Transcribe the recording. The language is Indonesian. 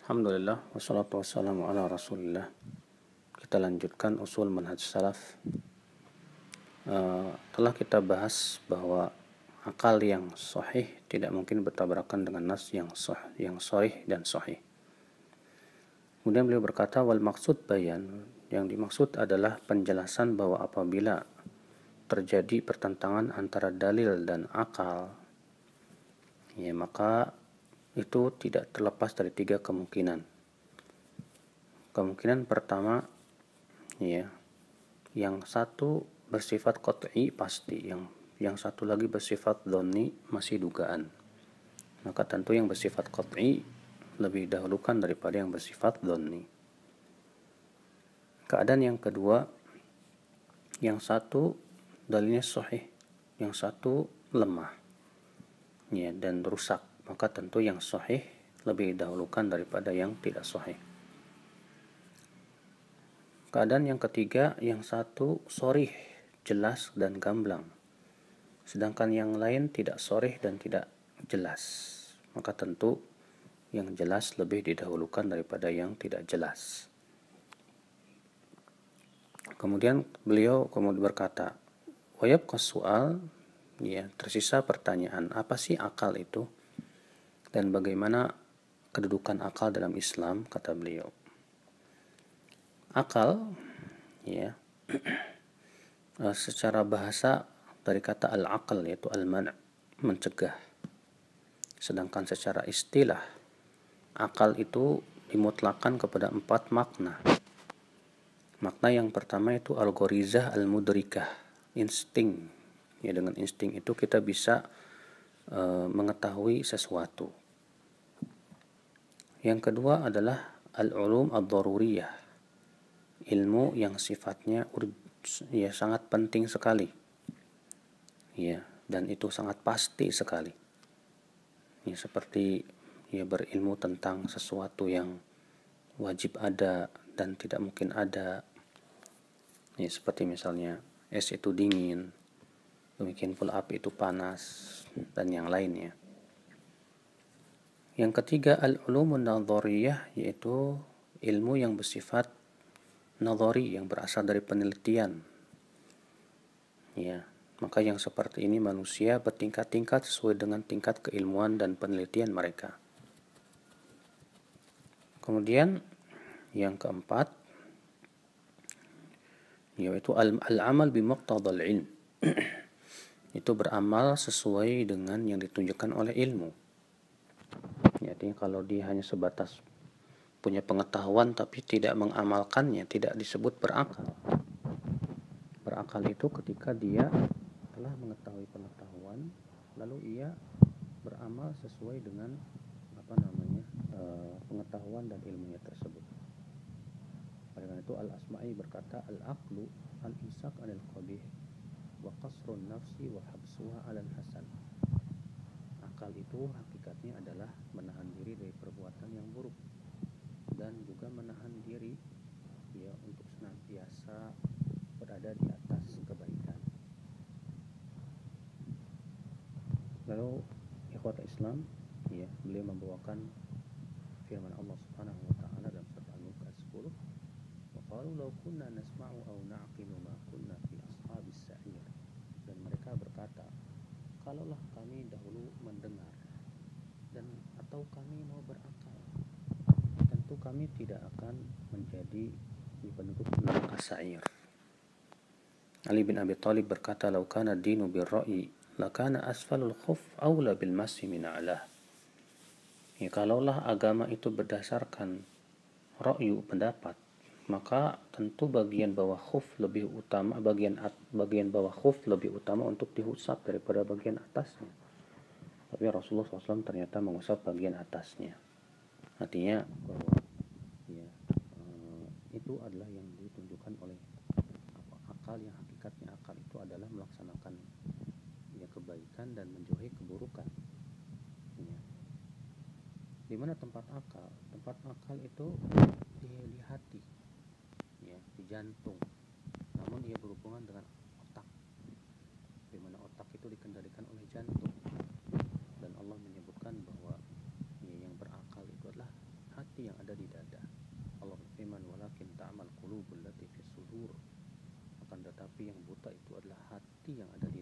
Alhamdulillah, wassalatu wassalamu ala rasulillah. Kita lanjutkan usul manhaj salaf. Telah kita bahas bahwa akal yang sahih tidak mungkin bertabrakan dengan nas yang sahih dan sahih. Kemudian beliau berkata, wal maksud bayan, yang dimaksud adalah penjelasan bahwa apabila terjadi pertentangan antara dalil dan akal, ya maka itu tidak terlepas dari tiga kemungkinan. Kemungkinan pertama, ya, yang satu bersifat qat'i pasti, yang satu lagi bersifat dhonni masih dugaan. Maka tentu yang bersifat qat'i lebih dahulukan daripada yang bersifat dhonni. Keadaan yang kedua, yang satu dalilnya sahih, yang satu lemah, ya, dan rusak. Maka tentu yang sahih lebih dahulukan daripada yang tidak sahih. Keadaan yang ketiga, yang satu sorih, jelas dan gamblang, sedangkan yang lain tidak sorih dan tidak jelas. Maka tentu yang jelas lebih didahulukan daripada yang tidak jelas. Kemudian beliau berkata, wayabqa soal, ya, tersisa pertanyaan, apa sih akal itu dan bagaimana kedudukan akal dalam Islam, kata beliau. Akal, ya, secara bahasa dari kata al-aql, yaitu al-man', mencegah. Sedangkan secara istilah, akal itu dimutlakan kepada 4 makna. Makna yang pertama itu al-ghorizah al-mudrikah, insting. Ya, dengan insting itu kita bisa mengetahui sesuatu. Yang kedua adalah al-ulum ad-daruriyah, ilmu yang sifatnya ya sangat penting sekali, ya, dan itu sangat pasti sekali, ya, seperti ya berilmu tentang sesuatu yang wajib ada dan tidak mungkin ada, ya, seperti misalnya es itu dingin, demikian pula api itu panas, dan yang lainnya. Yang ketiga al-ulumun nadhariyah, yaitu ilmu yang bersifat nadhari, yang berasal dari penelitian, ya. Maka yang seperti ini manusia bertingkat-tingkat sesuai dengan tingkat keilmuan dan penelitian mereka. Kemudian yang keempat, yaitu al-amal bimuqtadal ilm, itu beramal sesuai dengan yang ditunjukkan oleh ilmu. Jadi kalau dia hanya sebatas punya pengetahuan tapi tidak mengamalkannya, tidak disebut berakal. Berakal itu ketika dia telah mengetahui pengetahuan, lalu ia beramal sesuai dengan pengetahuan dan ilmunya tersebut. Oleh karena itu Al-Asma'i berkata, al-aqlu al-imsak anil qabih wa qasrun nafsi wa habsuha alal hasan. Akal itu hakikatnya adalah menahan diri dari perbuatan yang buruk dan juga menahan diri, ya, untuk senantiasa berada di atas kebaikan. Lalu ikhwat Islam, ya, beliau membawakan firman Allah Subhanahu wa taala dalam surat An-Nur ayat 10, wa qalu law kunna nasma'u aw na'qilu ma kunna fi ashabis sa'ir. Dan mereka berkata, kalaulah kami dahulu mendengar dan atau kami mau berakal, tentu kami tidak akan menjadi penduduk neraka sa'ir. Ali bin Abi Thalib berkata, law kana ad-dinu bir-ra'yi lakana asfalul khuf aula bil masi min a'lah. Ya, kalaulah agama itu berdasarkan ra'yu, pendapat, maka tentu bagian bawah khuf lebih utama, bagian bawah khuf lebih utama untuk diusap daripada bagian atasnya. Tapi Rasulullah SAW ternyata mengusap bagian atasnya. Artinya bahwa, ya, itu adalah yang ditunjukkan oleh akal, yang hakikatnya akal itu adalah melaksanakan, ya, kebaikan dan menjauhi keburukan. Ya. Di mana tempat akal? Tempat akal itu di hati, ya, di jantung. Namun ia berhubungan dengan otak, di mana otak itu dikendalikan oleh jantung. Dan Allah menyebutkan bahwa, ya, yang berakal itu adalah hati yang ada Tapi yang buta itu adalah hati yang ada di